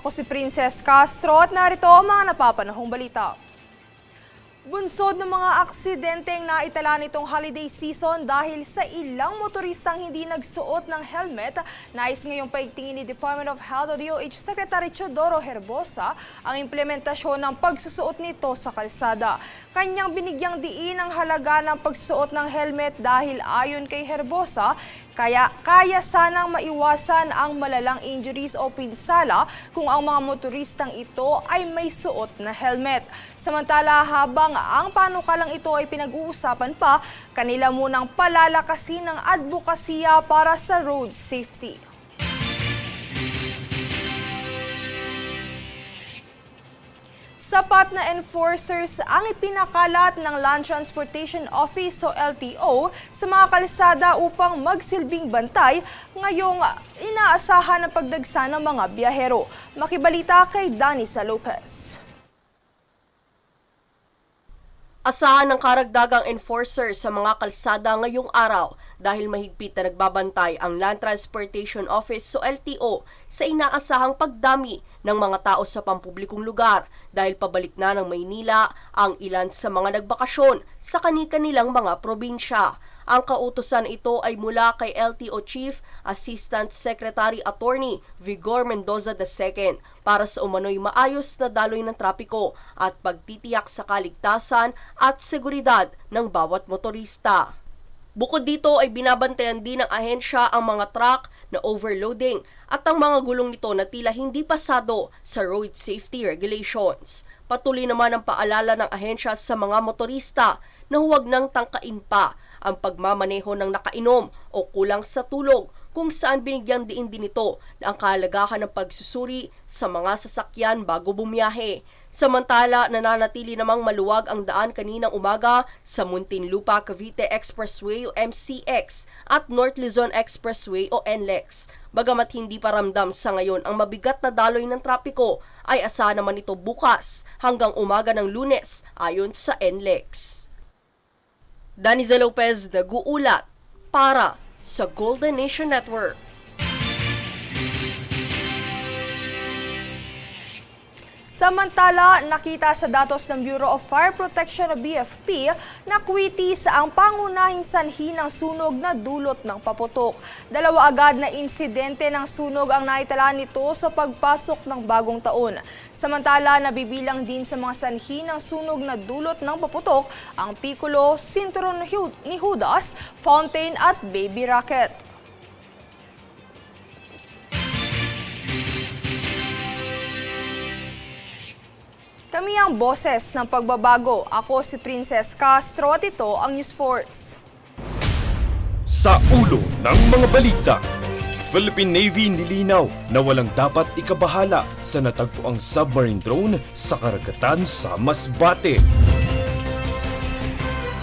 Ako si Princess Castro at narito ang mga napapanahong balita. Bunsod ng mga aksidenteng naitala nitong holiday season dahil sa ilang motoristang hindi nagsuot ng helmet. Nais ngayong paigtingin ni Department of Health o DOH Secretary Teodoro Herbosa ang implementasyon ng pagsusuot nito sa kalsada. Kanyang binigyang diin ang halaga ng pagsuot ng helmet dahil ayon kay Herbosa, kaya sanang maiwasan ang malalang injuries o pinsala kung ang mga motoristang ito ay may suot na helmet. Samantala, habang ang panukalang ito ay pinag-uusapan pa, kanila munang palalakasin ang advokasya para sa road safety. Sapat na enforcers ang ipinakalat ng Land Transportation Office o LTO sa mga kalsada upang magsilbing bantay ngayong inaasahan ang pagdagsa ng mga biyahero. Makibalita kay Danisa Lopez. Asahan ng karagdagang enforcer sa mga kalsada ngayong araw dahil mahigpit na nagbabantay ang Land Transportation Office o LTO sa inaasahang pagdami ng mga tao sa pampublikong lugar dahil pabalik na ng Maynila ang ilan sa mga nagbakasyon sa kani-kanilang mga probinsya. Ang kautusan ito ay mula kay LTO Chief Assistant Secretary Attorney Vigor Mendoza II para sa umano'y maayos na daloy ng trapiko at pagtitiyak sa kaligtasan at seguridad ng bawat motorista. Bukod dito ay binabantayan din ng ahensya ang mga truck na overloading at ang mga gulong nito na tila hindi pasado sa road safety regulations. Patuloy naman ang paalala ng ahensya sa mga motorista na huwag nang tangkain pa ang pagmamaneho ng nakainom o kulang sa tulog kung saan binigyang diin din ito na ang kahalagahan ng pagsusuri sa mga sasakyan bago bumiyahe. Samantala, nananatili namang maluwag ang daan kaninang umaga sa Muntinlupa Cavite Expressway o MCX at North Luzon Expressway o NLEX. Bagamat hindi pa ramdam sa ngayon ang mabigat na daloy ng trapiko, ay asahan naman ito bukas hanggang umaga ng Lunes ayon sa NLEX. Danisa Lopez, nag-uulat para sa Golden Nation Network. Samantala, nakita sa datos ng Bureau of Fire Protection o BFP na kwitis ang pangunahing sanhi ng sunog na dulot ng paputok. Dalawa agad na insidente ng sunog ang naitala nito sa pagpasok ng bagong taon. Samantala, nabibilang din sa mga sanhi ng sunog na dulot ng paputok ang Piccolo, Sinturon ni Judas, Fountain at Baby Rocket. Kami ang boses ng pagbabago. Ako si Princess Castro at ito ang News Force. Sa ulo ng mga balita, Philippine Navy nilinaw na walang dapat ikabahala sa natagpuang submarine drone sa karagatan sa Masbate.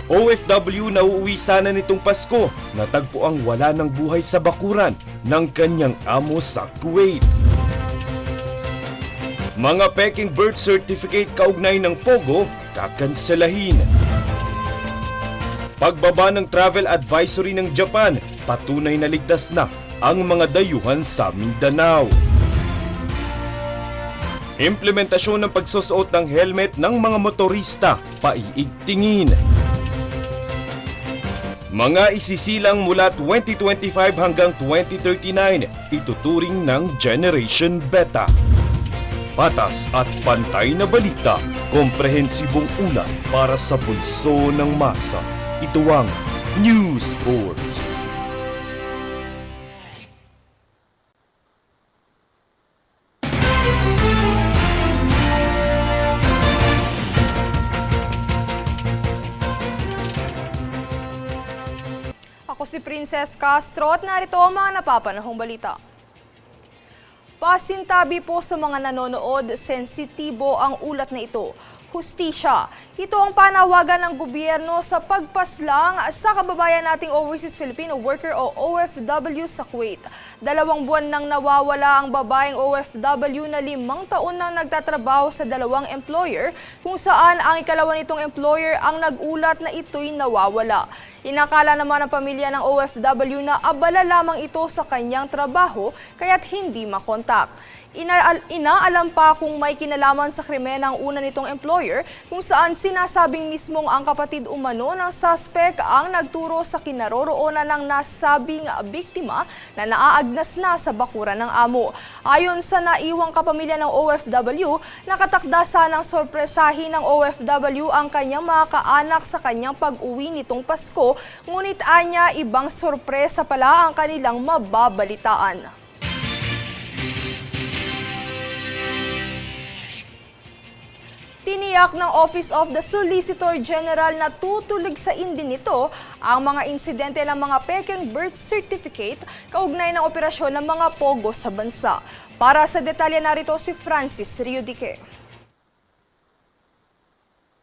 OFW na uuwi sana nitong Pasko, natagpuang wala ng buhay sa bakuran ng kanyang amo sa Kuwait. Mga peking birth certificate kaugnay ng Pogo, kakanselahin. Pagbaba ng travel advisory ng Japan, patunay na ligtas na ang mga dayuhan sa Mindanao. Implementasyon ng pagsusuot ng helmet ng mga motorista, paiigtingin. Mga isisilang mula 2025 hanggang 2039, ituturing ng Generation Beta. Patas at pantay na balita, komprehensibong ulat para sa pulso ng masa. Ito ang News Force. Ako si Princess Castro at narito ang mga napapanahong balita. Pasintabi po sa mga nanonood, sensitibo ang ulat na ito. Hustisya. Ito ang panawagan ng gobyerno sa pagpaslang sa kababayan nating Overseas Filipino Worker o OFW sa Kuwait. 2 buwan nang nawawala ang babaeng OFW na 5 taon nang nagtatrabaho sa 2 employer kung saan ang ikalawa nitong employer ang nag-ulat na ito'y nawawala. Inakala naman ng pamilya ng OFW na abala lamang ito sa kanyang trabaho kaya't hindi makontak. Inaalam pa kung may kinalaman sa krimen ang una nitong employer kung saan sinasabing mismong ang kapatid umano ng suspect ang nagturo sa kinaroroonan ng nasabing biktima na naaagnas na sa bakuran ng amo. Ayon sa naiwang kapamilya ng OFW, nakatakda sanang sorpresahin ng OFW ang kanyang mga kaanak sa kanyang pag-uwi nitong Pasko, ngunit anya ibang sorpresa pala ang kanilang mababalitaan. Tiniyak ng Office of the Solicitor General na tutulig sa indin nito ang mga insidente ng mga peking birth certificate kaugnay ng operasyon ng mga pogo sa bansa. Para sa detalye narito si Francis Riudique.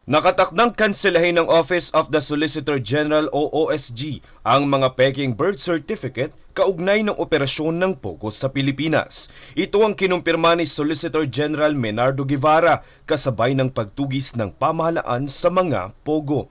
Nakatakdang kanselahin ng Office of the Solicitor General o OSG ang mga peking birth certificate kaugnay ng operasyon ng POGO sa Pilipinas. Ito ang kinumpirma ni Solicitor General Menardo Guevara kasabay ng pagtugis ng pamahalaan sa mga POGO.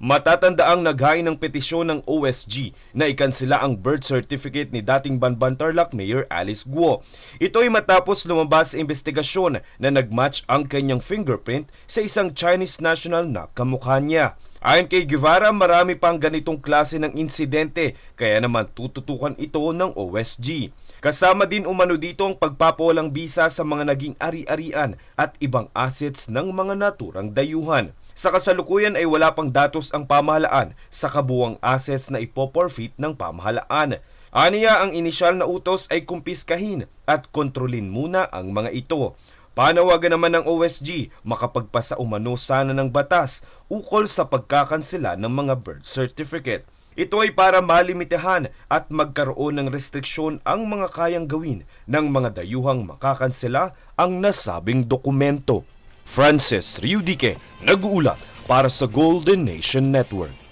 Matatandaang naghain ng petisyon ng OSG na ikansela ang birth certificate ni dating Banban Tarlac Mayor Alice Guo. Ito ay matapos lumabas sa investigasyon na nagmatch ang kanyang fingerprint sa isang Chinese national na kamukha niya. Ayon kay Guevara, marami pang ganitong klase ng insidente kaya naman tututukan ito ng OSG. Kasama din umano dito ang pagpapawalang bisa sa mga naging ari-arian at ibang assets ng mga naturang dayuhan. Sa kasalukuyan ay wala pang datos ang pamahalaan sa kabuuang assets na ipoporfeit ng pamahalaan. Aniya ang inisyal na utos ay kumpiskahin at kontrolin muna ang mga ito. Panawagan naman ng OSG makapagpasa umano sana ng batas ukol sa pagkakansela ng mga birth certificate. Ito ay para malimitahan at magkaroon ng restriksyon ang mga kayang gawin ng mga dayuhang makakansela ang nasabing dokumento. Francis Riudique, nag-uulat para sa Golden Nation Network.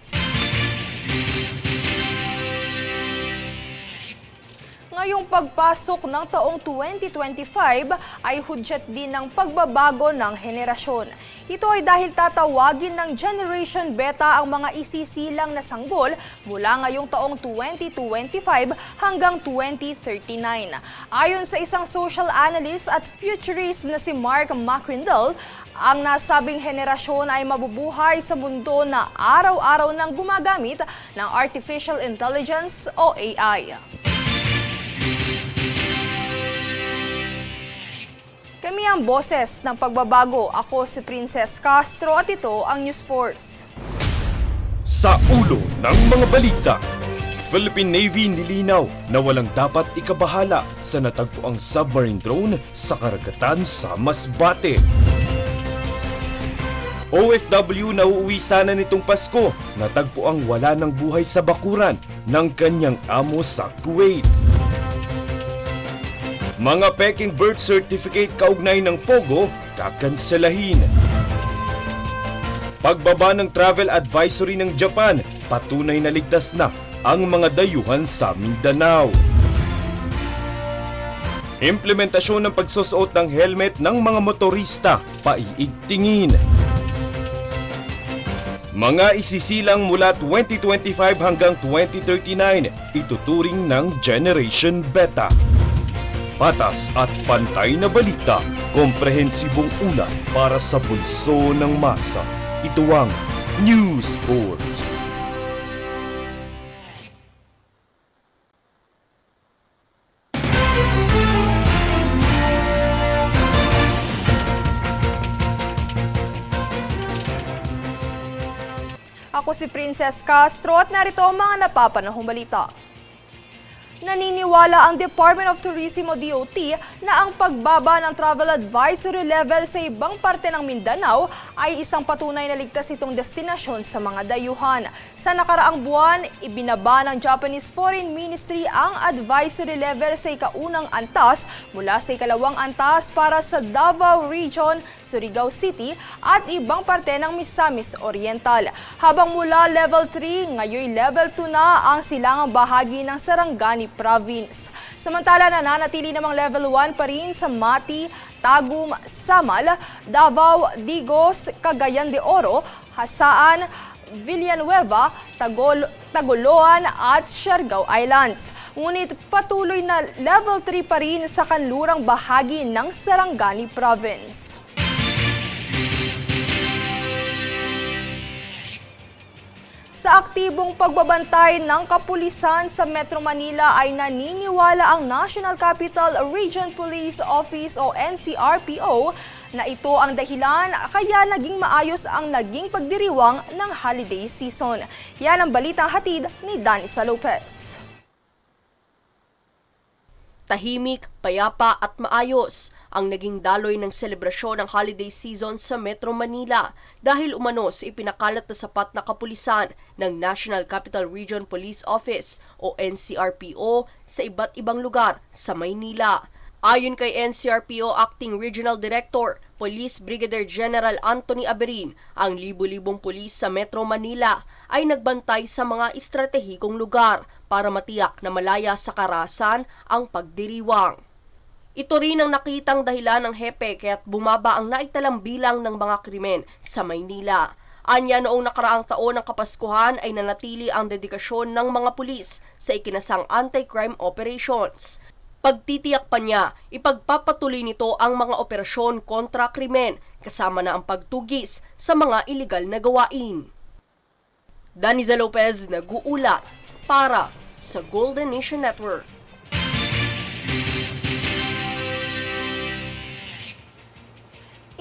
Ngayong pagpasok ng taong 2025 ay hudyat din ng pagbabago ng henerasyon. Ito ay dahil tatawagin ng Generation Beta ang mga isisilang na sanggol mula ngayong taong 2025 hanggang 2039. Ayon sa isang social analyst at futurist na si Mark McCrindle, ang nasabing henerasyon ay mabubuhay sa mundo na araw-araw nang gumagamit ng Artificial Intelligence o AI. Kami ang boses ng pagbabago. Ako si Princess Castro at ito ang News Force. Sa ulo ng mga balita, Philippine Navy nilinaw na walang dapat ikabahala sa natagpuang submarine drone sa karagatan sa Masbate. OFW na uuwi sana nitong Pasko, natagpuang wala ng buhay sa bakuran ng kanyang amo sa Kuwait. Mga peking birth certificate kaugnay ng POGO, kakanselahin. Pagbaba ng travel advisory ng Japan, patunay na ligtas na ang mga dayuhan sa Mindanao. Implementasyon ng pagsusuot ng helmet ng mga motorista, paiigtingin. Mga isisilang mula 2025 hanggang 2039, ituturing ng Generation Beta. Patas at pantay na balita, komprehensibong ulat para sa pulso ng masa. Ito ang News Force. Ako si Princess Castro at narito ang mga napapanahong balita. Naniniwala ang Department of Tourism o DOT na ang pagbaba ng travel advisory level sa ibang parte ng Mindanao ay isang patunay na ligtas itong destinasyon sa mga dayuhan. Sa nakaraang buwan, ibinaba ng Japanese Foreign Ministry ang advisory level sa ikaunang antas mula sa ikalawang antas para sa Davao Region, Surigao City at ibang parte ng Misamis Oriental. Habang mula level 3, ngayon level 2 na ang silangang bahagi ng Sarangani Province. Samantala, nananatili namang level 1 pa rin sa Mati, Tagum, Samal, Davao, Digos, Cagayan de Oro, Hasaan, Villanueva, Tagoloan at Siargao Islands. Ngunit patuloy na level 3 pa rin sa kanlurang bahagi ng Sarangani Province. Sa aktibong pagbabantay ng kapulisan sa Metro Manila ay naniniwala ang National Capital Region Police Office o NCRPO na ito ang dahilan kaya naging maayos ang naging pagdiriwang ng holiday season. Yan ang balitang hatid ni Dan Isa Lopez. Tahimik, payapa at maayos ang naging daloy ng selebrasyon ng holiday season sa Metro Manila dahil umano sa ipinakalat na sapat na kapulisan ng National Capital Region Police Office o NCRPO sa iba't ibang lugar sa Maynila. Ayon kay NCRPO Acting Regional Director, Police Brigadier General Anthony Aberin, ang libu-libong pulis sa Metro Manila ay nagbantay sa mga estratehikong lugar para matiyak na malaya sa karahasan ang pagdiriwang. Ito rin ang nakitang dahilan ng hepe kaya't bumaba ang naitalang bilang ng mga krimen sa Maynila. Anya noong nakaraang taon ng Kapaskuhan ay nanatili ang dedikasyon ng mga pulis sa ikinasang anti-crime operations. Pagtitiyak pa niya, ipagpapatuloy nito ang mga operasyon kontra krimen kasama na ang pagtugis sa mga iligal na gawain. Daniza Lopez nag-uulat para sa Golden Nation Network.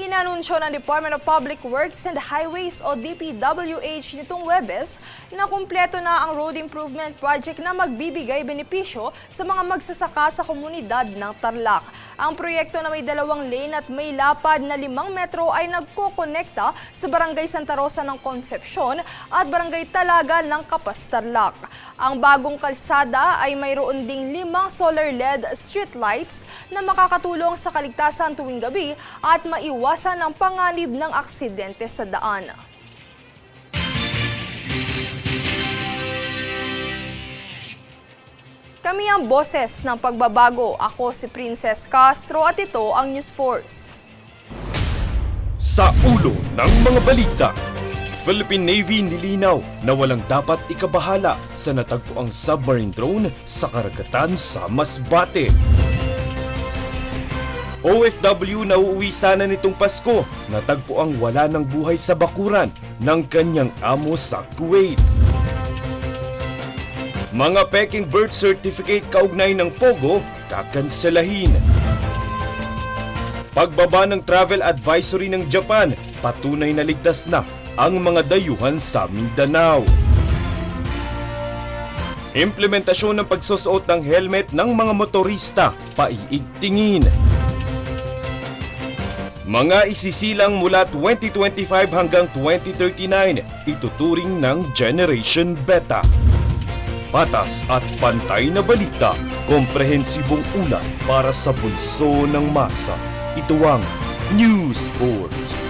Inanunsyo ng Department of Public Works and Highways o DPWH nitong Huwebes na kumpleto na ang road improvement project na magbibigay benepisyo sa mga magsasaka sa komunidad ng Tarlac. Ang proyekto na may 2 lane at may lapad na 5 metro ay nagkokonekta sa Barangay Santa Rosa ng Concepcion at Barangay Talaga ng Kapas, Tarlac. Ang bagong kalsada ay mayroon ding 5 solar LED street lights na makakatulong sa kaligtasan tuwing gabi at maiwasan ang panganib ng aksidente sa daan. Kami ang boses ng pagbabago. Ako si Princess Castro at ito ang News Force. Sa ulo ng mga balita, Philippine Navy nilinaw na walang dapat ikabahala sa natagpuang submarine drone sa karagatan sa Masbate. OFW na uuwi sana nitong Pasko, natagpuang wala ng buhay sa bakuran ng kanyang amo sa Kuwait. Mga peking birth certificate kaugnay ng Pogo, kakanselahin. Pagbaba ng travel advisory ng Japan, patunay na ligtas na ang mga dayuhan sa Mindanao. Implementasyon ng pagsusuot ng helmet ng mga motorista, paiigtingin. Mga isisilang mula 2025 hanggang 2039, ituturing ng Generation Beta. Patas at pantay na balita, komprehensibong ulat para sa bulso ng masa. Ito ang News Force.